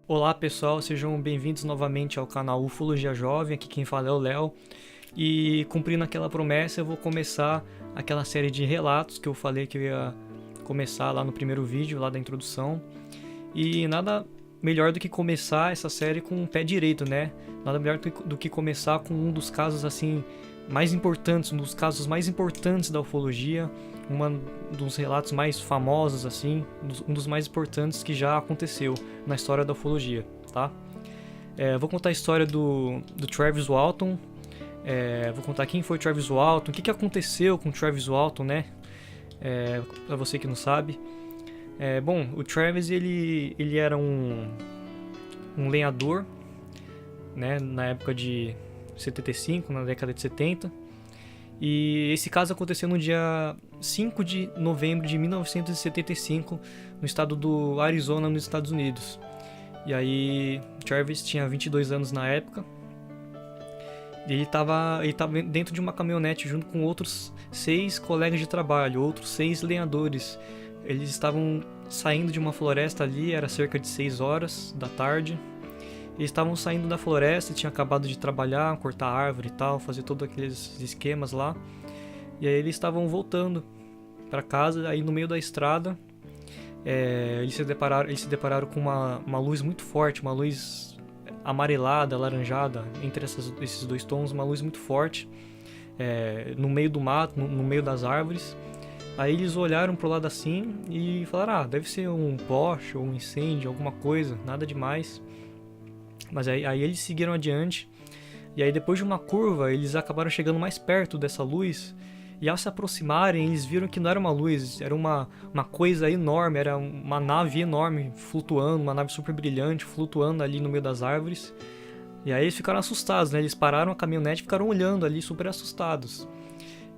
Olá pessoal, sejam bem-vindos novamente ao canal Ufologia Jovem, aqui quem fala é o Léo. E cumprindo aquela promessa, eu vou começar aquela série de relatos que eu falei que eu ia começar lá no primeiro vídeo, lá da introdução. E nada melhor do que começar essa série com o pé direito, né? Nada melhor do que começar com um dos casos assim mais importantes, um dos casos mais importantes da ufologia, um dos relatos mais famosos assim, um dos mais importantes que já aconteceu na história da ufologia, tá? Vou contar a história do Travis Walton. Vou contar quem foi Travis Walton, o que aconteceu com Travis Walton, né? Pra você que não sabe. Bom, o Travis ele era um lenhador, né? Na época de 75, na década de 70. E esse caso aconteceu no dia 5 de novembro de 1975, no estado do Arizona, nos Estados Unidos. E aí, Travis tinha 22 anos na época. E ele estava dentro de uma caminhonete junto com outros 6 colegas de trabalho, outros 6 lenhadores. Eles estavam saindo de uma floresta ali, era cerca de 6 horas da tarde. Eles estavam saindo da floresta, tinham acabado de trabalhar, cortar árvore e tal, fazer todos aqueles esquemas lá. E aí eles estavam voltando para casa, aí no meio da estrada, eles se depararam com uma luz muito forte, uma luz amarelada, alaranjada, entre esses dois tons, uma luz muito forte, no meio do mato, no meio das árvores. Aí eles olharam pro lado assim e falaram, deve ser um poste ou um incêndio, alguma coisa, nada demais. Mas aí eles seguiram adiante, e aí depois de uma curva, eles acabaram chegando mais perto dessa luz, e ao se aproximarem, eles viram que não era uma luz, era uma coisa enorme, era uma nave enorme flutuando, uma nave super brilhante, flutuando ali no meio das árvores. E aí eles ficaram assustados, né? Eles pararam a caminhonete e ficaram olhando ali, super assustados.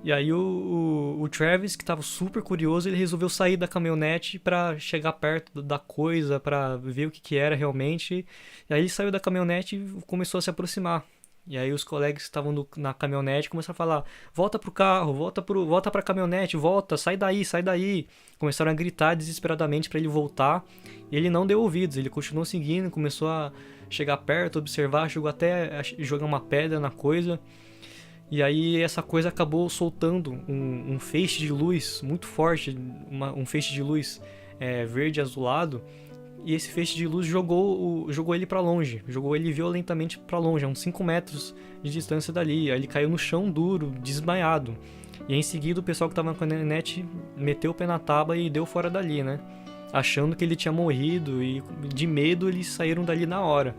E aí o Travis, que estava super curioso, ele resolveu sair da caminhonete para chegar perto da coisa, para ver o que era realmente. E aí ele saiu da caminhonete e começou a se aproximar. E aí os colegas que estavam na caminhonete começaram a falar, volta pro carro, volta pra caminhonete, volta, sai daí, sai daí. Começaram a gritar desesperadamente para ele voltar. E ele não deu ouvidos, ele continuou seguindo, começou a chegar perto, observar, chegou até a jogar uma pedra na coisa. E aí essa coisa acabou soltando um feixe de luz muito forte, um feixe de luz verde azulado, e esse feixe de luz jogou ele para longe, jogou ele violentamente para longe, a uns 5 metros de distância dali. Aí ele caiu no chão duro, desmaiado. E em seguida o pessoal que estava na caminhonete meteu o pé na tábua e deu fora dali, né? Achando que ele tinha morrido, e de medo eles saíram dali na hora.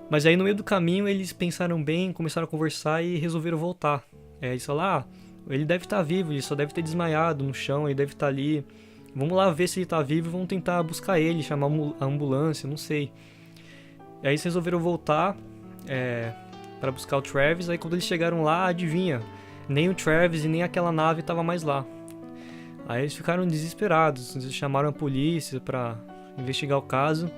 Mas aí no meio do caminho eles pensaram bem, começaram a conversar e resolveram voltar. Eles falaram, ele deve estar vivo, ele só deve ter desmaiado no chão, ele deve estar ali. Vamos lá ver se ele está vivo e vamos tentar buscar ele, chamar a ambulância, não sei. E aí eles resolveram voltar para buscar o Travis. Aí quando eles chegaram lá, adivinha, nem o Travis e nem aquela nave estavam mais lá. Aí eles ficaram desesperados, eles chamaram a polícia para investigar o caso.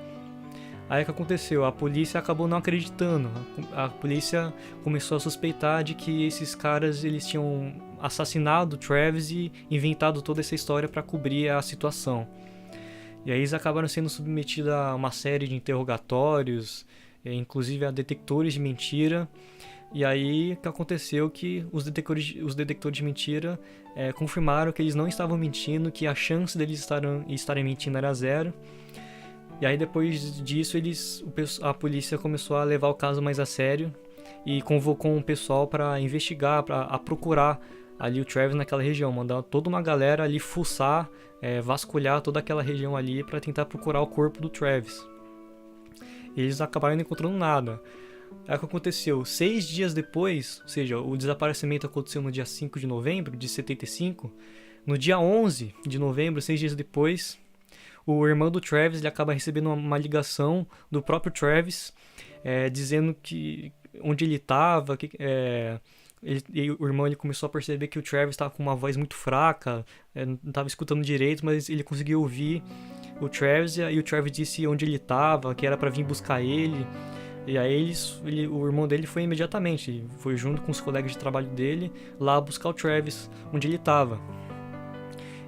Aí o que aconteceu? A polícia acabou não acreditando. A polícia começou a suspeitar de que esses caras eles tinham assassinado o Travis e inventado toda essa história para cobrir a situação. E aí eles acabaram sendo submetidos a uma série de interrogatórios, inclusive a detectores de mentira. E aí o que aconteceu? Que os detectores de mentira confirmaram que eles não estavam mentindo, que a chance deles estarem mentindo era zero. E aí depois disso a polícia começou a levar o caso mais a sério e convocou um pessoal para investigar, para procurar ali o Travis naquela região, mandar toda uma galera ali fuçar, vasculhar toda aquela região ali para tentar procurar o corpo do Travis. E eles acabaram não encontrando nada. Aí o que aconteceu? 6 dias depois, ou seja, o desaparecimento aconteceu no dia 5 de novembro de 75, no dia 11 de novembro, 6 dias depois, o irmão do Travis ele acaba recebendo uma ligação do próprio Travis, dizendo que onde ele estava, o irmão ele começou a perceber que o Travis estava com uma voz muito fraca, não estava escutando direito, mas ele conseguiu ouvir o Travis, e o Travis disse onde ele estava, que era para vir buscar ele. E aí o irmão dele foi imediatamente, foi junto com os colegas de trabalho dele lá buscar o Travis onde ele estava.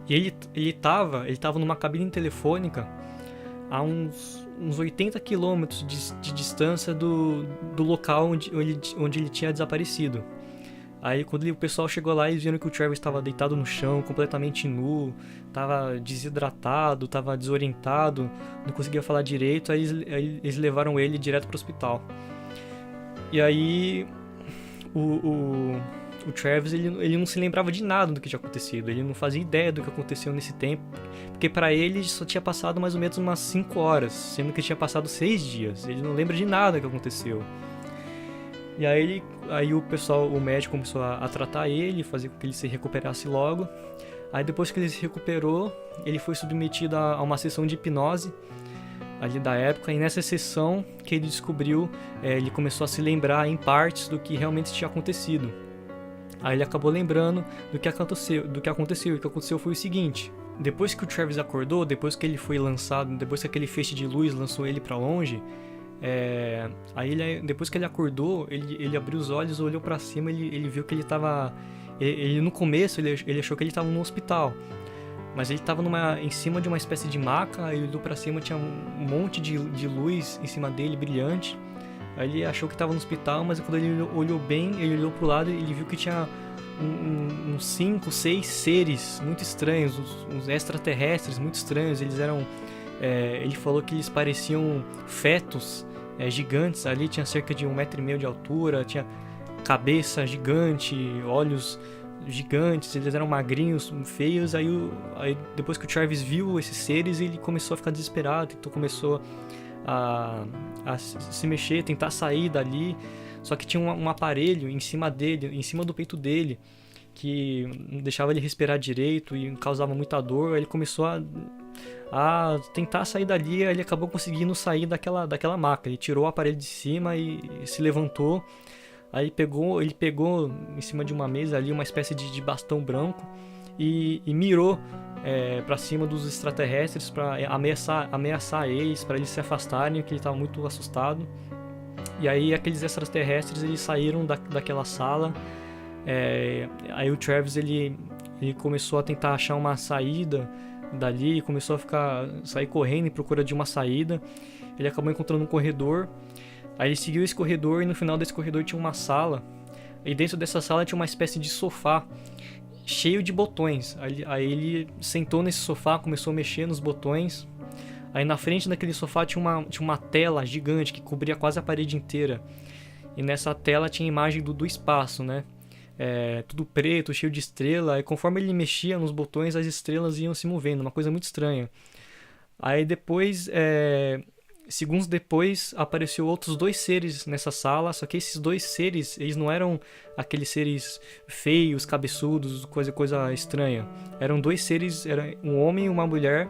E ele tava numa cabine telefônica a uns 80 quilômetros de distância do local onde ele tinha desaparecido. Aí quando o pessoal chegou lá, eles viram que o Travis estava deitado no chão, completamente nu, estava desidratado, estava desorientado, não conseguia falar direito, aí eles levaram ele direto para o hospital. E aí o Travis ele não se lembrava de nada do que tinha acontecido, ele não fazia ideia do que aconteceu nesse tempo, porque para ele só tinha passado mais ou menos umas 5 horas, sendo que tinha passado 6 dias, ele não lembra de nada que aconteceu. E aí o médico começou a tratar ele, fazer com que ele se recuperasse logo. Aí depois que ele se recuperou, ele foi submetido a uma sessão de hipnose ali da época, e nessa sessão que ele descobriu, ele começou a se lembrar em partes do que realmente tinha acontecido. Aí ele acabou lembrando do que aconteceu. E o que aconteceu foi o seguinte: depois que o Travis acordou, depois que ele foi lançado, depois que aquele feixe de luz lançou ele para longe, depois que ele acordou, ele abriu os olhos, olhou pra cima, ele viu que ele tava... Ele no começo, ele achou que ele tava no hospital, mas ele tava em cima de uma espécie de maca, ele olhou pra cima, tinha um monte de luz em cima dele, brilhante. Aí ele achou que tava no hospital, mas quando ele olhou bem, ele olhou pro lado e ele viu que tinha uns 5, 6 seres muito estranhos, uns extraterrestres muito estranhos. Eles eram... ele falou que eles pareciam fetos gigantes. Ali tinha cerca de 1,5 metro de altura, tinha cabeça gigante, olhos gigantes, eles eram magrinhos, feios. Aí depois que o Travis viu esses seres, ele começou a ficar desesperado, então começou a se mexer, tentar sair dali. Só que tinha um aparelho em cima dele, em cima do peito dele, que não deixava ele respirar direito e causava muita dor. Aí ele começou a tentar sair dali. Ele acabou conseguindo sair daquela maca. Ele tirou o aparelho de cima e se levantou. Aí ele pegou em cima de uma mesa ali uma espécie de bastão branco e mirou para cima dos extraterrestres para ameaçar eles, para eles se afastarem, que ele estava muito assustado. E aí aqueles extraterrestres eles saíram daquela sala. Aí o Travis ele começou a tentar achar uma saída dali, começou a sair correndo em procura de uma saída. Ele acabou encontrando um corredor. Aí ele seguiu esse corredor e no final desse corredor tinha uma sala. E dentro dessa sala tinha uma espécie de sofá cheio de botões. Aí ele sentou nesse sofá, começou a mexer nos botões. Aí na frente daquele sofá tinha uma tela gigante que cobria quase a parede inteira. E nessa tela tinha a imagem do espaço, né? Tudo preto, cheio de estrela. E conforme ele mexia nos botões, as estrelas iam se movendo, uma coisa muito estranha. Aí depois, segundos depois, apareceu outros 2 seres nessa sala. Só que esses 2 seres, eles não eram aqueles seres feios, cabeçudos, coisa estranha. Eram 2 seres, era um homem e uma mulher,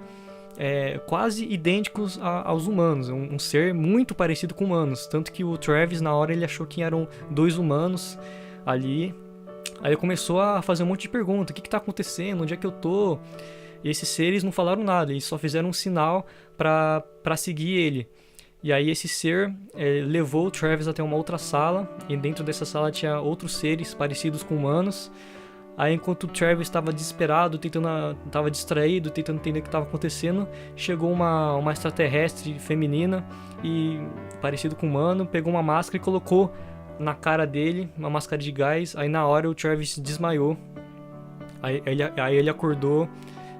quase idênticos aos humanos. Um ser muito parecido com humanos. Tanto que o Travis, na hora, ele achou que eram 2 humanos ali. Aí ele começou a fazer um monte de perguntas. O que tá acontecendo? Onde é que eu tô? E esses seres não falaram nada. Eles só fizeram um sinal pra seguir ele. E aí esse ser levou o Travis até uma outra sala. E dentro dessa sala tinha outros seres parecidos com humanos. Aí enquanto o Travis estava desesperado, estava distraído, tentando entender o que estava acontecendo, chegou uma extraterrestre feminina e parecido com humano, pegou uma máscara e colocou na cara dele, uma máscara de gás. Aí na hora o Travis desmaiou. Aí ele acordou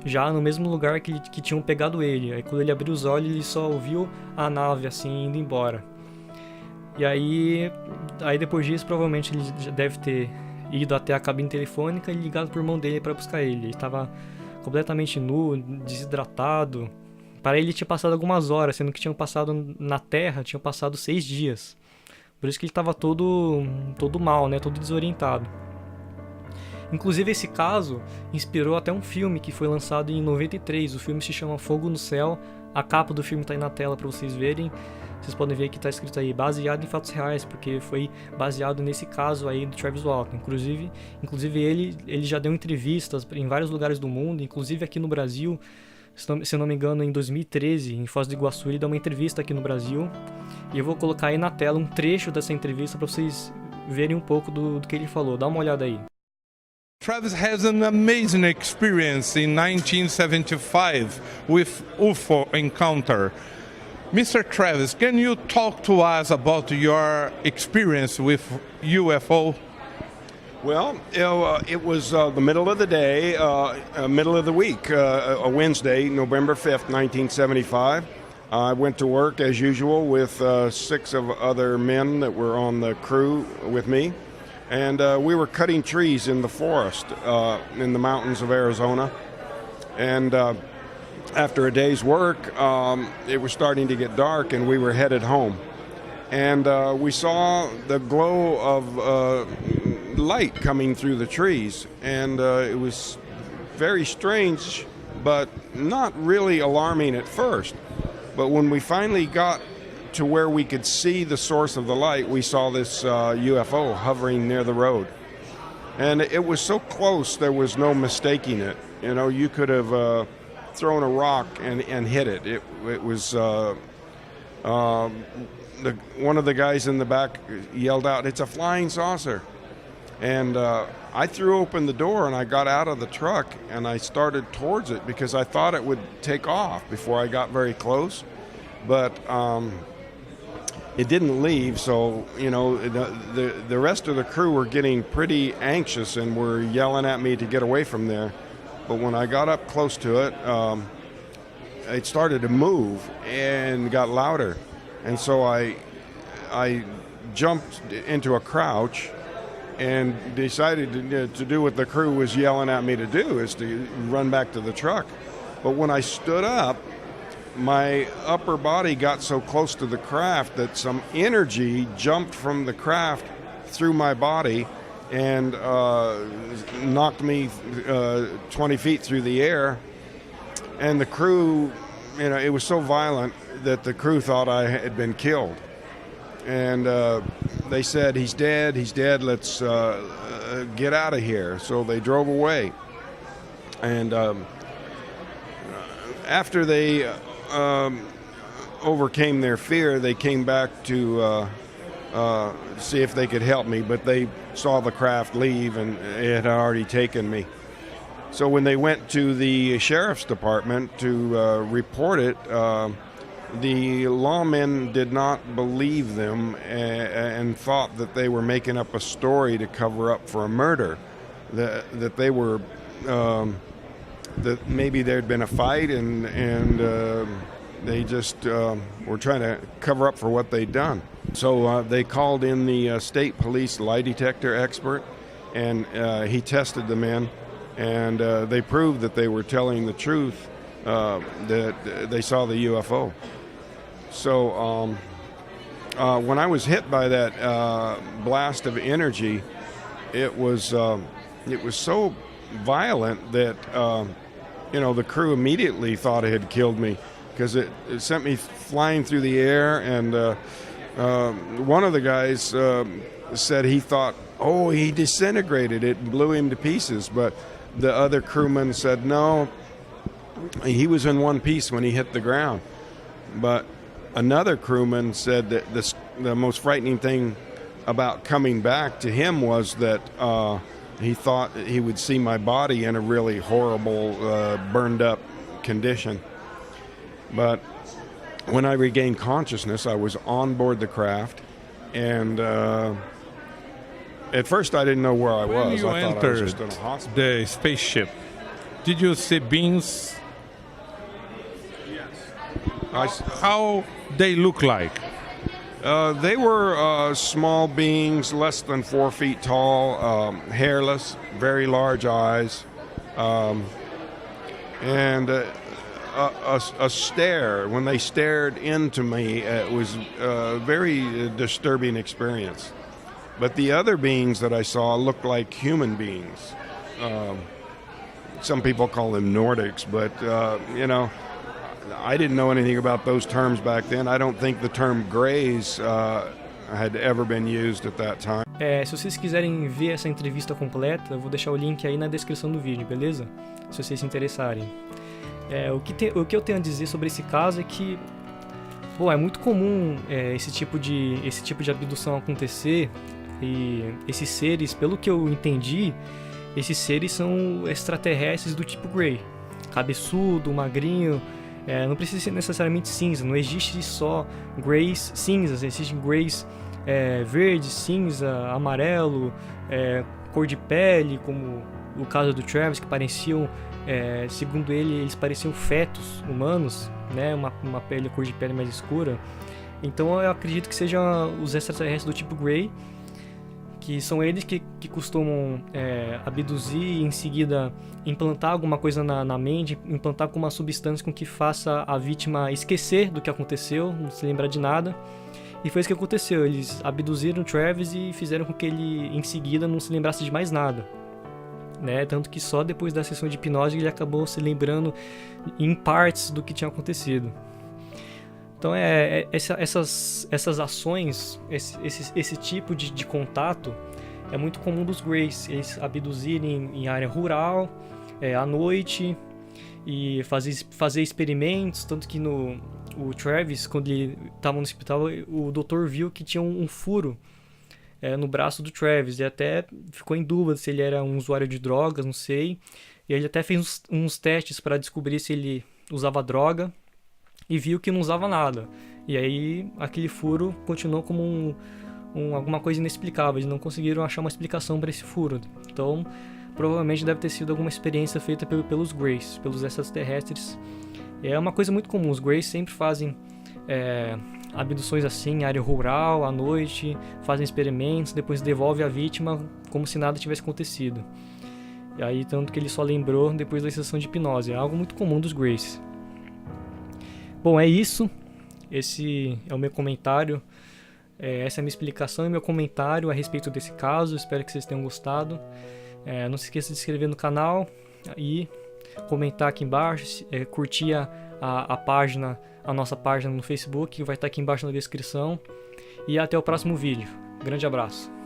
já no mesmo lugar que tinham pegado ele. Aí quando ele abriu os olhos, ele só ouviu a nave assim indo embora. E aí depois disso, provavelmente ele já deve ter ido até a cabine telefônica e ligado pro irmão dele para buscar ele. Ele estava completamente nu, desidratado. Para ele tinha passado algumas horas, sendo que tinham passado na Terra, tinham passado 6 dias. Por isso que ele estava todo mal, né? Todo desorientado. Inclusive esse caso inspirou até um filme que foi lançado em 93. O filme se chama Fogo no Céu. A capa do filme está aí na tela para vocês verem. Vocês podem ver que está escrito aí, baseado em fatos reais, porque foi baseado nesse caso aí do Travis Walton. Inclusive ele já deu entrevistas em vários lugares do mundo, inclusive aqui no Brasil. Se eu não me engano, em 2013, em Foz do Iguaçu, ele deu uma entrevista aqui no Brasil. E eu vou colocar aí na tela um trecho dessa entrevista para vocês verem um pouco do que ele falou. Dá uma olhada aí. Travis has an amazing experience in 1975 with UFO encounter. Mr. Travis, can you talk to us about your experience with UFO? Well, it was the middle of the day, middle of the week, a Wednesday, November 5th, 1975. I went to work as usual with 6 of other men that were on the crew with me. And we were cutting trees in the forest in the mountains of Arizona. And after a day's work, it was starting to get dark and we were headed home. And we saw the glow of light coming through the trees. And it was very strange, but not really alarming at first. But when we finally got to where we could see the source of the light, we saw this UFO hovering near the road. And it was so close, there was no mistaking it. You know, you could have thrown a rock and hit it. It was, one of the guys in the back yelled out, "It's a flying saucer." And I threw open the door and I got out of the truck and I started towards it because I thought it would take off before I got very close. But it didn't leave, so, you know, the rest of the crew were getting pretty anxious and were yelling at me to get away from there. But when I got up close to it, it started to move and got louder. And so I jumped into a crouch and decided to do what the crew was yelling at me to do, is to run back to the truck. But when I stood up, my upper body got so close to the craft that some energy jumped from the craft through my body and knocked me 20 feet through the air. And the crew, you know, it was so violent that the crew thought I had been killed. And they said, he's dead, let's get out of here. So they drove away. And after they overcame their fear, they came back to see if they could help me, but they saw the craft leave and it had already taken me. So when they went to the sheriff's department to report it, the lawmen did not believe them and thought that they were making up a story to cover up for a murder, that they were that maybe there had been a fight and they just were trying to cover up for what they'd done. So they called in the state police lie detector expert, and he tested the men, and they proved that they were telling the truth, that they saw the UFO. So when I was hit by that blast of energy, it was so violent that the crew immediately thought it had killed me, because it sent me flying through the air. And one of the guys said he thought, oh, he disintegrated it and blew him to pieces. But the other crewman said, no, he was in one piece when he hit the ground. But another crewman said that the most frightening thing about coming back to him was that he thought he would see my body in a really horrible, burned up condition. But when I regained consciousness, I was on board the craft, and at first I didn't know where I was. When you I thought I was just entered in a hospital. the spaceship, did you see beings? How they look like? They were small beings, less than 4 feet tall, hairless, very large eyes, and a stare. When they stared into me, it was a very disturbing experience. But the other beings that I saw looked like human beings. Some people call them Nordics, but I didn't know anything about those terms back then. I don't think the term Greys had ever been used at that time. Se vocês quiserem ver essa entrevista completa, eu vou deixar o link aí na descrição do vídeo, beleza? Se vocês se interessarem. O que eu tenho a dizer sobre esse caso é que, é muito comum esse tipo de abdução acontecer, e esses seres, pelo que eu entendi, esses seres são extraterrestres do tipo Grey, cabeçudo, magrinho, Não precisa ser necessariamente cinza, não existe só Greys cinzas, existem Greys verde, cinza, amarelo, cor de pele, como o caso do Travis, que pareciam, segundo ele, eles pareciam fetos humanos, né? Uma pele, cor de pele mais escura. Então eu acredito que sejam os extraterrestres do tipo Grey, que são eles que costumam abduzir e em seguida implantar alguma coisa na mente, implantar com uma substância com que faça a vítima esquecer do que aconteceu, não se lembrar de nada. E foi isso que aconteceu, eles abduziram o Travis e fizeram com que ele em seguida não se lembrasse de mais nada, né? Tanto que só depois da sessão de hipnose ele acabou se lembrando em partes do que tinha acontecido. Então essas ações, esse tipo de contato é muito comum dos Greys, eles abduzirem em área rural, à noite, e fazer experimentos, tanto que o Travis, quando ele estava no hospital, o doutor viu que tinha um furo no braço do Travis, e até ficou em dúvida se ele era um usuário de drogas, não sei, e ele até fez uns testes para descobrir se ele usava droga, e viu que não usava nada. E aí aquele furo continuou como alguma coisa inexplicável. Eles não conseguiram achar uma explicação para esse furo. Então provavelmente deve ter sido alguma experiência feita pelos Greys, pelos extraterrestres. É uma coisa muito comum. Os Greys sempre fazem abduções assim em área rural, à noite, fazem experimentos, depois devolve a vítima como se nada tivesse acontecido. E aí tanto que ele só lembrou depois da sessão de hipnose. É algo muito comum dos Greys. Bom, é isso. Esse é o meu comentário. Essa é a minha explicação e meu comentário a respeito desse caso. Espero que vocês tenham gostado. Não se esqueça de se inscrever no canal e comentar aqui embaixo. Curtir a nossa página no Facebook, que vai estar aqui embaixo na descrição. E até o próximo vídeo. Grande abraço.